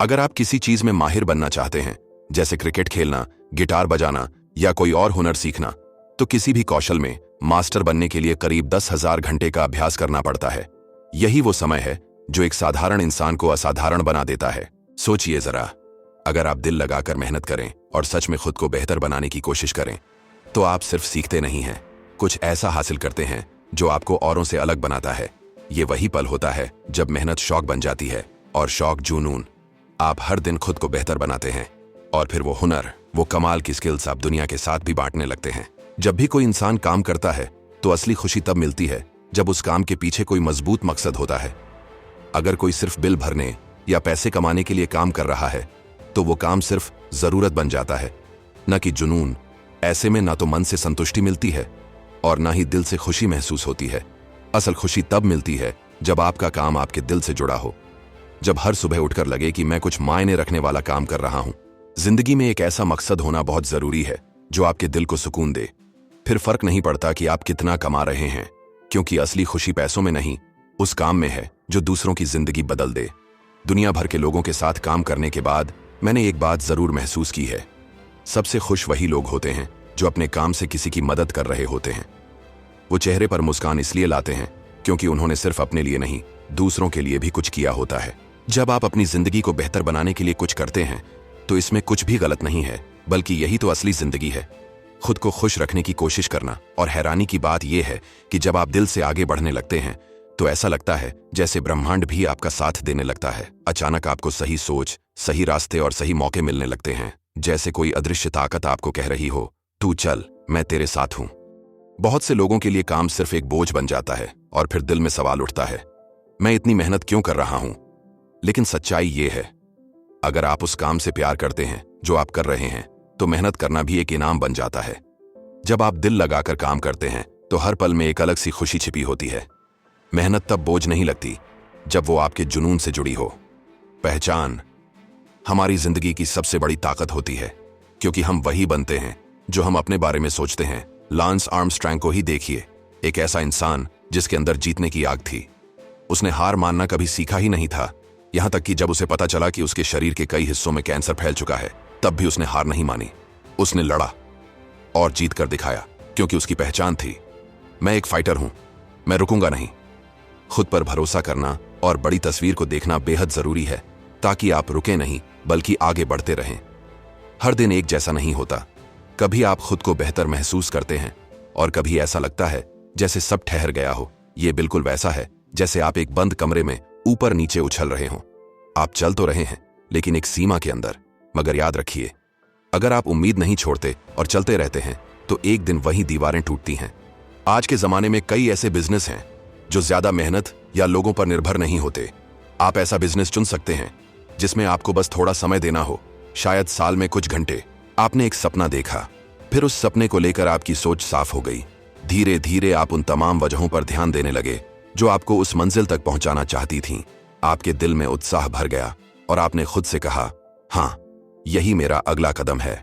अगर आप किसी चीज में माहिर बनना चाहते हैं, जैसे क्रिकेट खेलना, गिटार बजाना या कोई और हुनर सीखना, तो किसी भी कौशल में मास्टर बनने के लिए करीब 10,000 घंटे का अभ्यास करना पड़ता है। यही वो समय है जो एक साधारण इंसान को असाधारण बना देता है। सोचिए जरा, अगर आप दिल लगाकर मेहनत करें और सच में खुद को बेहतर बनाने की कोशिश करें, तो आप सिर्फ सीखते नहीं हैं, कुछ ऐसा हासिल करते हैं जो आपको औरों से अलग बनाता है। ये वही पल होता है जब मेहनत शौक बन जाती है और शौक जुनून। आप हर दिन खुद को बेहतर बनाते हैं और फिर वो हुनर, वो कमाल की स्किल्स आप दुनिया के साथ भी बांटने लगते हैं। जब भी कोई इंसान काम करता है तो असली खुशी तब मिलती है जब उस काम के पीछे कोई मजबूत मकसद होता है। अगर कोई सिर्फ बिल भरने या पैसे कमाने के लिए काम कर रहा है तो वो काम सिर्फ जरूरत बन जाता है, न कि जुनून। ऐसे में ना तो मन से संतुष्टि मिलती है और ना ही दिल से खुशी महसूस होती है। असल खुशी तब मिलती है जब आपका काम आपके दिल से जुड़ा हो, जब हर सुबह उठकर लगे कि मैं कुछ मायने रखने वाला काम कर रहा हूं। जिंदगी में एक ऐसा मकसद होना बहुत जरूरी है जो आपके दिल को सुकून दे। फिर फर्क नहीं पड़ता कि आप कितना कमा रहे हैं, क्योंकि असली खुशी पैसों में नहीं, उस काम में है जो दूसरों की जिंदगी बदल दे। दुनिया भर के लोगों के साथ काम करने के बाद मैंने एक बात जरूर महसूस की है, सबसे खुश वही लोग होते हैं जो अपने काम से किसी की मदद कर रहे होते हैं। वो चेहरे पर मुस्कान इसलिए लाते हैं क्योंकि उन्होंने सिर्फ अपने लिए नहीं, दूसरों के लिए भी कुछ किया होता है। जब आप अपनी जिंदगी को बेहतर बनाने के लिए कुछ करते हैं तो इसमें कुछ भी गलत नहीं है, बल्कि यही तो असली जिंदगी है, खुद को खुश रखने की कोशिश करना। और हैरानी की बात यह है कि जब आप दिल से आगे बढ़ने लगते हैं तो ऐसा लगता है जैसे ब्रह्मांड भी आपका साथ देने लगता है। अचानक आपको सही सोच, सही रास्ते और सही मौके मिलने लगते हैं, जैसे कोई अदृश्य ताकत आपको कह रही हो, तू चल, मैं तेरे साथ हूं। बहुत से लोगों के लिए काम सिर्फ एक बोझ बन जाता है और फिर दिल में सवाल उठता है, मैं इतनी मेहनत क्यों कर रहा हूं? लेकिन सच्चाई ये है, अगर आप उस काम से प्यार करते हैं जो आप कर रहे हैं, तो मेहनत करना भी एक इनाम बन जाता है। जब आप दिल लगाकर काम करते हैं तो हर पल में एक अलग सी खुशी छिपी होती है। मेहनत तब बोझ नहीं लगती जब वो आपके जुनून से जुड़ी हो। पहचान हमारी जिंदगी की सबसे बड़ी ताकत होती है, क्योंकि हम वही बनते हैं जो हम अपने बारे में सोचते हैं। लांस आर्मस्ट्रांग को ही देखिए, एक ऐसा इंसान जिसके अंदर जीतने की आग थी। उसने हार मानना कभी सीखा ही नहीं था, यहां तक कि जब उसे पता चला कि उसके शरीर के कई हिस्सों में कैंसर फैल चुका है, तब भी उसने हार नहीं मानी। उसने लड़ा और जीत कर दिखाया, क्योंकि उसकी पहचान थी, मैं एक फाइटर हूं, मैं रुकूंगा नहीं। खुद पर भरोसा करना और बड़ी तस्वीर को देखना बेहद जरूरी है, ताकि आप रुके नहीं बल्कि आगे बढ़ते रहें। हर दिन एक जैसा नहीं होता, कभी आप खुद को बेहतर महसूस करते हैं और कभी ऐसा लगता है जैसे सब ठहर गया हो। यह बिल्कुल वैसा है जैसे आप एक बंद कमरे में ऊपर नीचे उछल रहे हों। आप चल तो रहे हैं, लेकिन एक सीमा के अंदर। मगर याद रखिए, अगर आप उम्मीद नहीं छोड़ते और चलते रहते हैं तो एक दिन वही दीवारें टूटती हैं। आज के जमाने में कई ऐसे बिजनेस हैं जो ज्यादा मेहनत या लोगों पर निर्भर नहीं होते। आप ऐसा बिजनेस चुन सकते हैं जिसमें आपको बस थोड़ा समय देना हो, शायद साल में कुछ घंटे। आपने एक सपना देखा, फिर उस सपने को लेकर आपकी सोच साफ हो गई। धीरे धीरे आप उन तमाम वजहों पर ध्यान देने लगे जो आपको उस मंजिल तक पहुंचाना चाहती थीं। आपके दिल में उत्साह भर गया और आपने खुद से कहा, हाँ, यही मेरा अगला कदम है।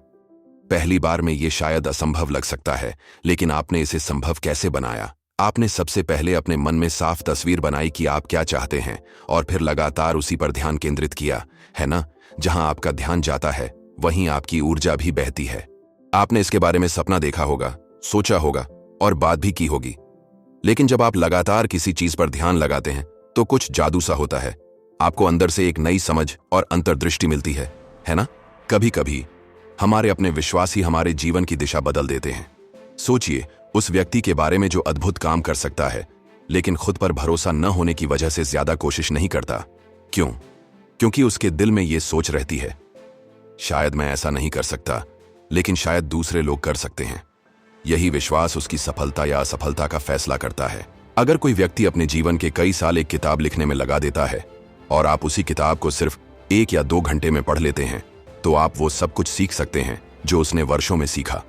पहली बार में ये शायद असंभव लग सकता है, लेकिन आपने इसे संभव कैसे बनाया? आपने सबसे पहले अपने मन में साफ तस्वीर बनाई कि आप क्या चाहते हैं और फिर लगातार उसी पर ध्यान केंद्रित किया, है ना? जहां आपका ध्यान जाता है वहीं आपकी ऊर्जा भी बहती है। आपने इसके बारे में सपना देखा होगा, सोचा होगा और बात भी की होगी, लेकिन जब आप लगातार किसी चीज पर ध्यान लगाते हैं तो कुछ जादू सा होता है। आपको अंदर से एक नई समझ और अंतर्दृष्टि मिलती है ना? कभी कभी हमारे अपने विश्वास ही हमारे जीवन की दिशा बदल देते हैं। सोचिए उस व्यक्ति के बारे में जो अद्भुत काम कर सकता है, लेकिन खुद पर भरोसा न होने की वजह से ज्यादा कोशिश नहीं करता। क्यों? क्योंकि उसके दिल में ये सोच रहती है, शायद मैं ऐसा नहीं कर सकता, लेकिन शायद दूसरे लोग कर सकते हैं। यही विश्वास उसकी सफलता या असफलता का फैसला करता है। अगर कोई व्यक्ति अपने जीवन के कई साल एक किताब लिखने में लगा देता है और आप उसी किताब को सिर्फ 1 या 2 घंटे में पढ़ लेते हैं, तो आप वो सब कुछ सीख सकते हैं जो उसने वर्षों में सीखा।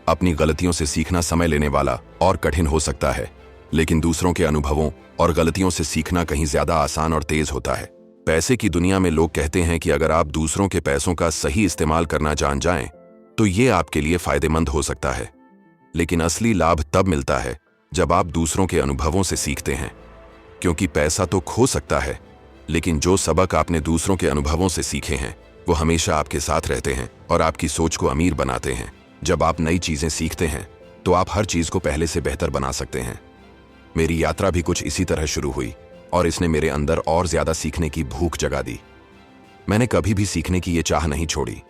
अपनी गलतियों से सीखना समय लेने वाला और कठिन हो सकता है, लेकिन दूसरों के अनुभवों और गलतियों से सीखना कहीं ज्यादा आसान और तेज होता है। पैसे की दुनिया में लोग कहते हैं कि अगर आप दूसरों के पैसों का सही इस्तेमाल करना जान जाएं, तो ये आपके लिए फायदेमंद हो सकता है। लेकिन असली लाभ तब मिलता है जब आप दूसरों के अनुभवों से सीखते हैं, क्योंकि पैसा तो खो सकता है, लेकिन जो सबक आपने दूसरों के अनुभवों से सीखे हैं वो हमेशा आपके साथ रहते हैं और आपकी सोच को अमीर बनाते हैं। जब आप नई चीजें सीखते हैं तो आप हर चीज को पहले से बेहतर बना सकते हैं। मेरी यात्रा भी कुछ इसी तरह शुरू हुई और इसने मेरे अंदर और ज्यादा सीखने की भूख जगा दी। मैंने कभी भी सीखने की ये चाह नहीं छोड़ी।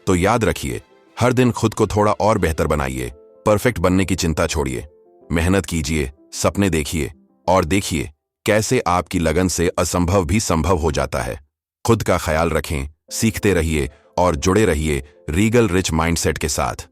तो याद रखिए, हर दिन खुद को थोड़ा और बेहतर बनाइए। परफेक्ट बनने की चिंता छोड़िए, मेहनत कीजिए, सपने देखिए और देखिए कैसे आपकी लगन से असंभव भी संभव हो जाता है। खुद का ख्याल रखें, सीखते रहिए और जुड़े रहिए रीगल रिच माइंडसेट के साथ।